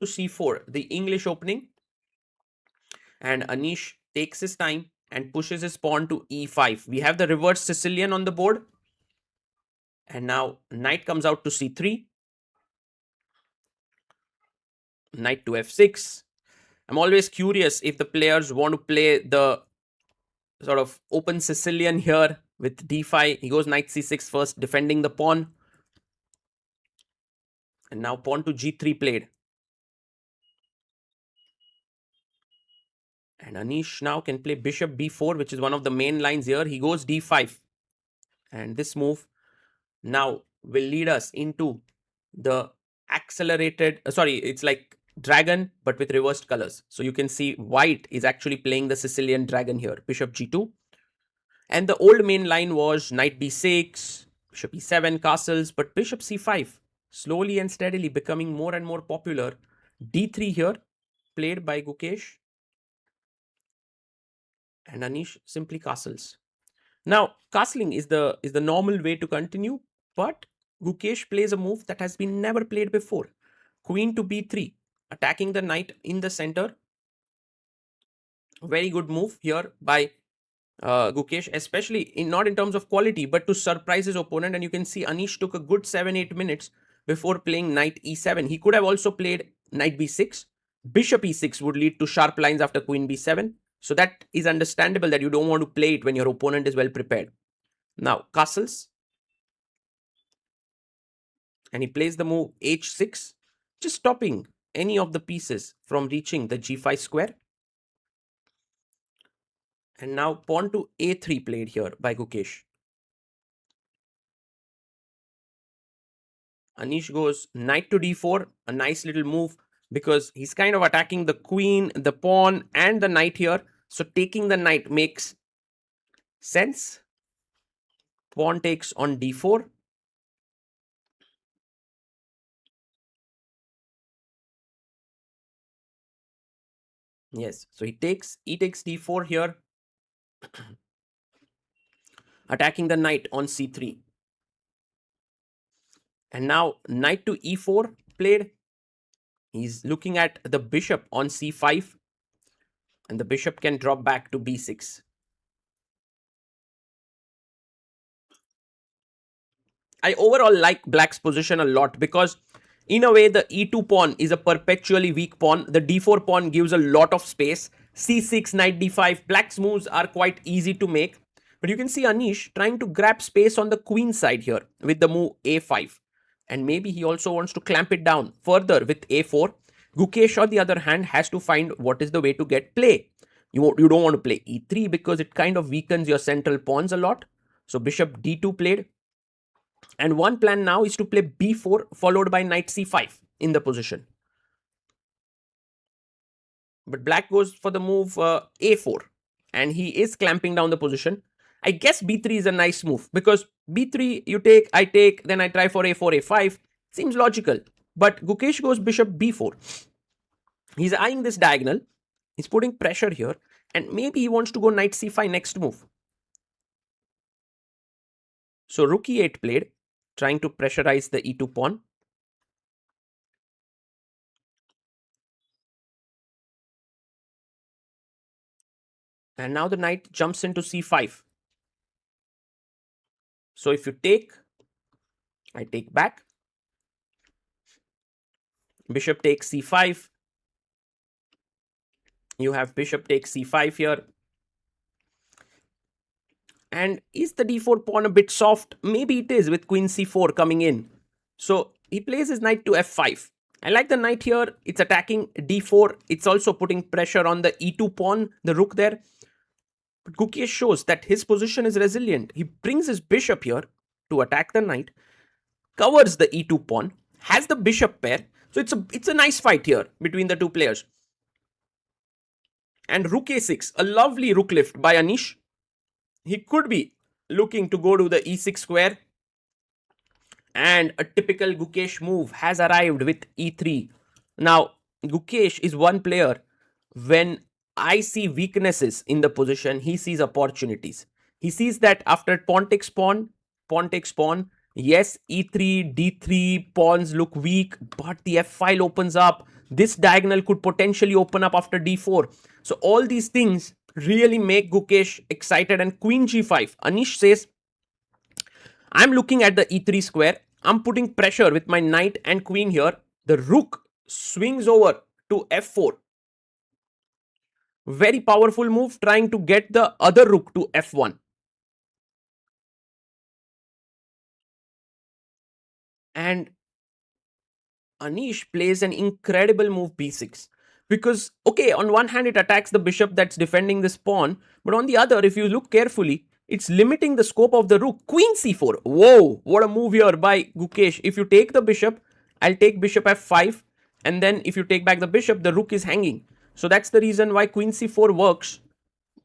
to c4, the English opening. And Anish takes his time and pushes his pawn to e5. We have the reverse Sicilian on the board. And now knight comes out to c3. Knight to f6. I'm always curious if the players want to play the sort of open Sicilian here with d5. He goes knight c6 first, defending the pawn. And now pawn to g3 played. And Anish now can play bishop b4, which is one of the main lines here. He goes d5. And this move now will lead us into the accelerated, it's like dragon, but with reversed colors. So you can see white is actually playing the Sicilian dragon here, bishop g2. And the old main line was knight b6, bishop e7, castles, but bishop c5, slowly and steadily becoming more and more popular. d3 here, played by Gukesh. And Anish simply castles. Now, castling is the normal way to continue, but Gukesh plays a move that has been never played before. Queen to b3, attacking the knight in the center. Very good move here by Gukesh, especially not in terms of quality, but to surprise his opponent. And you can see Anish took a good 7-8 minutes before playing knight e7. He could have also played knight b6. Bishop e6 would lead to sharp lines after queen b7. So that is understandable that you don't want to play it when your opponent is well prepared. Now, castles. And he plays the move h6, just stopping any of the pieces from reaching the g5 square. And now pawn to a3 played here by Gukesh. Anish goes knight to d4, a nice little move because he's kind of attacking the queen, the pawn, and the knight here. So taking the knight makes sense. Pawn takes on d4. Yes, so he takes d4 here, attacking the knight on c3. And now knight to e4 played. He's looking at the bishop on c5. And the bishop can drop back to b6. I overall like black's position a lot because in a way the e2 pawn is a perpetually weak pawn. The d4 pawn gives a lot of space. c6, knight d5, black's moves are quite easy to make. But you can see Anish trying to grab space on the queen side here with the move a5. And maybe he also wants to clamp it down further with a4. Gukesh, on the other hand, has to find what is the way to get play. You don't want to play e3 because it kind of weakens your central pawns a lot. So bishop d2 played. And one plan now is to play b4 followed by knight c5 in the position. But black goes for the move a4 and he is clamping down the position. I guess b3 is a nice move because b3 you take, I take, then I try for a4, a5. Seems logical. But Gukesh goes bishop b4. He's eyeing this diagonal. He's putting pressure here. And maybe he wants to go knight c5 next move. So rook e8 played, trying to pressurize the e2 pawn. And now the knight jumps into c5. So if you take, I take back. Bishop takes c5. You have bishop takes c5 here. And is the d4 pawn a bit soft? Maybe it is with queen c4 coming in. So he plays his knight to f5. I like the knight here. It's attacking d4. It's also putting pressure on the e2 pawn, the rook there. But Gukesh shows that his position is resilient. He brings his bishop here to attack the knight, covers the e2 pawn, has the bishop pair. So it's a nice fight here between the two players. And rook a6, a lovely rook lift by Anish. He could be looking to go to the e6 square. And a typical Gukesh move has arrived with e3. Now, Gukesh is one player, when I see weaknesses in the position, he sees opportunities. He sees that after pawn takes pawn, Yes, e3, d3 pawns look weak, but the f file opens up. This diagonal could potentially open up after d4. So all these things really make Gukesh excited. And queen g5. Anish says, I'm looking at the e3 square. I'm putting pressure with my knight and queen here. The rook swings over to f4. Very powerful move, trying to get the other rook to f1. And Anish plays an incredible move b6. Because, okay, on one hand, it attacks the bishop that's defending this pawn, but on the other, if you look carefully, it's limiting the scope of the rook. Queen c4. Whoa, what a move here by Gukesh. If you take the bishop, I'll take bishop f5, and then if you take back the bishop, the rook is hanging. So that's the reason why queen c4 works.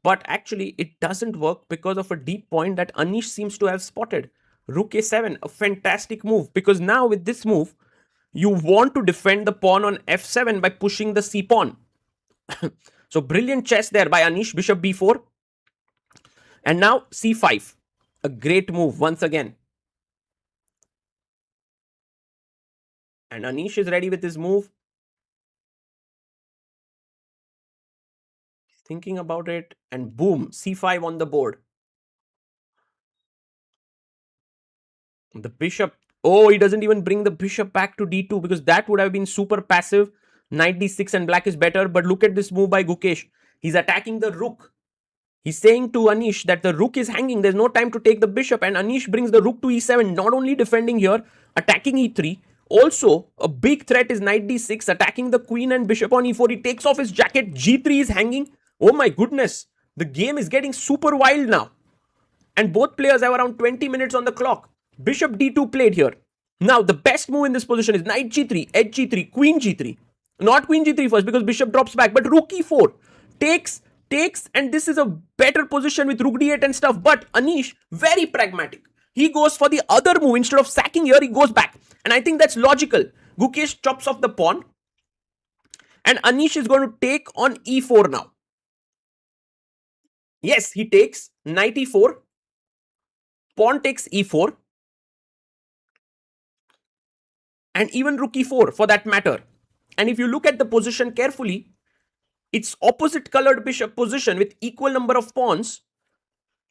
But actually, it doesn't work because of a deep point that Anish seems to have spotted. Rook a7, a fantastic move, because now with this move, you want to defend the pawn on f7 by pushing the c pawn. So brilliant chess there by Anish, bishop b4. And now c5. A great move once again. And Anish is ready with his move. Thinking about it, and boom, c5 on the board. The bishop. Oh, he doesn't even bring the bishop back to d2 because that would have been super passive. Knight d6 and black is better. But look at this move by Gukesh. He's attacking the rook. He's saying to Anish that the rook is hanging. There's no time to take the bishop. And Anish brings the rook to e7. Not only defending here, attacking e3. Also, a big threat is knight d6, attacking the queen and bishop on e4. He takes off his jacket. g3 is hanging. Oh my goodness. The game is getting super wild now. And both players have around 20 minutes on the clock. Bishop d2 played here. Now, the best move in this position is knight g3, edge g3, queen g3. Not queen g3 first because bishop drops back, but rook e4. Takes, and this is a better position with rook d8 and stuff. But Anish, very pragmatic. He goes for the other move. Instead of sacking here, he goes back. And I think that's logical. Gukesh chops off the pawn. And Anish is going to take on e4 now. Yes, he takes knight e4. Pawn takes e4. And even rook e4 for that matter. And if you look at the position carefully, it's opposite colored bishop position with equal number of pawns.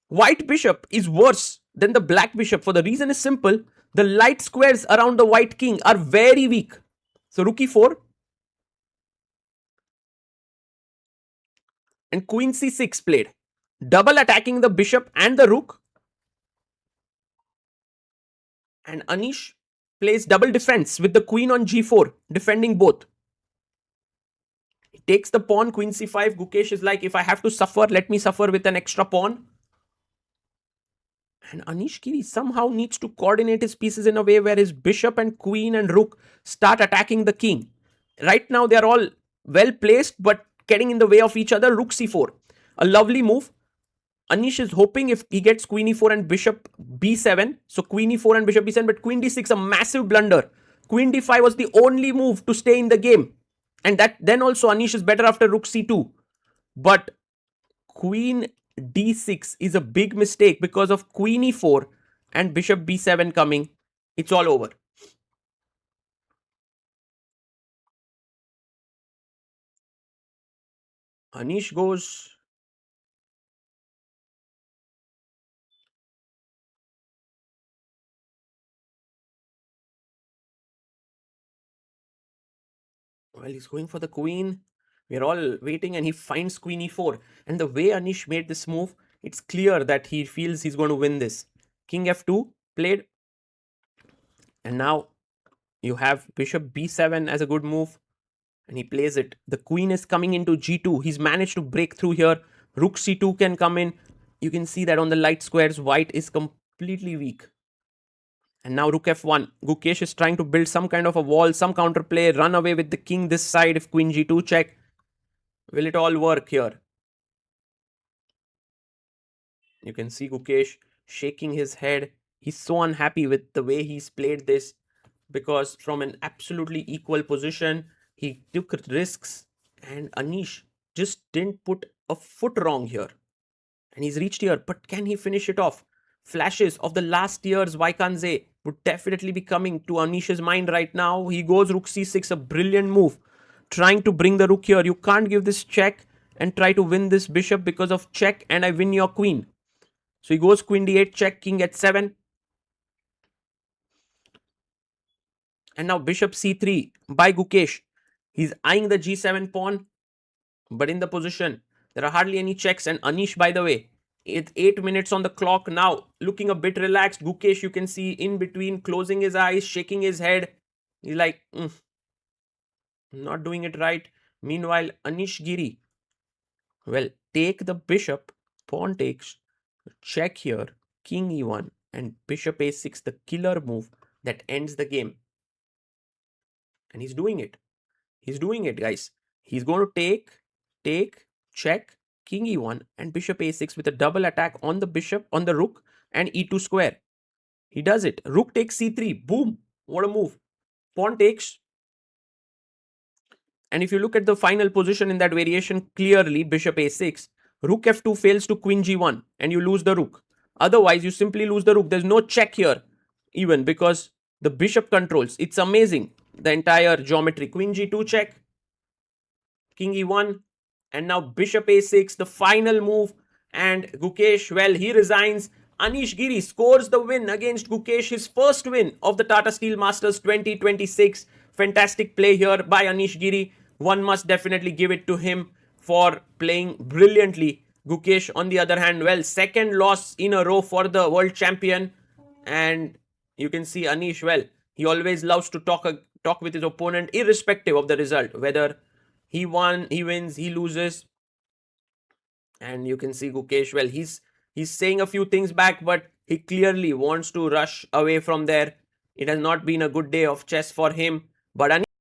White bishop is worse than the black bishop. For the reason is simple. The light squares around the white king are very weak. So rook e4. And queen c6 played. Double attacking the bishop and the rook. And Anish plays double defense with the queen on g4, defending both. He takes the pawn, queen c5. Gukesh is like, if I have to suffer, let me suffer with an extra pawn. And Anish Giri somehow needs to coordinate his pieces in a way where his bishop and queen and rook start attacking the king. Right now, they are all well placed, but getting in the way of each other. Rook c4. A lovely move. Anish is hoping if he gets queen e4 and bishop b7. So queen e4 and bishop b7, but queen d6, a massive blunder. Queen d5 was the only move to stay in the game. And that then also Anish is better after rook c2. But queen d6 is a big mistake because of queen e4 and bishop b7 coming. It's all over. Anish goes. Well, he's going for the queen. We're all waiting and he finds queen e4. And the way Anish made this move, it's clear that he feels he's going to win this. King f2 played. And now you have bishop b7 as a good move. And he plays it. The queen is coming into g2. He's managed to break through here. Rook c2 can come in. You can see that on the light squares, white is completely weak. And now rook f1. Gukesh is trying to build some kind of a wall, some counterplay, run away with the king this side if queen g2 check. Will it all work here? You can see Gukesh shaking his head. He's so unhappy with the way he's played this because from an absolutely equal position, he took risks and Anish just didn't put a foot wrong here. And he's reached here, but can he finish it off? Flashes of the last year's Vaikanze would definitely be coming to Anish's mind right now. He goes rook c6, a brilliant move, trying to bring the rook here. You can't give this check and try to win this bishop because of check, and I win your queen. So he goes queen d8, check, king h7. And now bishop c3 by Gukesh. He's eyeing the g7 pawn, but in the position, there are hardly any checks. And Anish, by the way, it's 8 minutes on the clock now, looking a bit relaxed. Gukesh, you can see in between, closing his eyes, shaking his head. He's like, not doing it right. Meanwhile, Anish Giri, well, take the bishop, pawn takes, check here, king e1, and bishop a6, the killer move that ends the game. And he's doing it. He's doing it, guys. He's going to take, check, king e1, and bishop a6 with a double attack on the bishop, on the rook, and e2 square. He does it. Rook takes c3. Boom. What a move. Pawn takes. And if you look at the final position in that variation, clearly bishop a6, rook f2 fails to queen g1, and you lose the rook. Otherwise, you simply lose the rook. There's no check here, even because the bishop controls. It's amazing, the entire geometry. Queen g2 check, king e1, and now bishop a6, the final move. And Gukesh, well, he resigns. Anish Giri scores the win against Gukesh, his first win of the Tata Steel Masters 2026. Fantastic play here by Anish Giri. One must definitely give it to him for playing brilliantly. Gukesh, on the other hand, well, second loss in a row for the world champion. And you can see Anish, well, he always loves to talk with his opponent, irrespective of the result, whether he won, he wins, he loses. And you can see Gukesh, well, he's saying a few things back, but he clearly wants to rush away from there. It has not been a good day of chess for him. But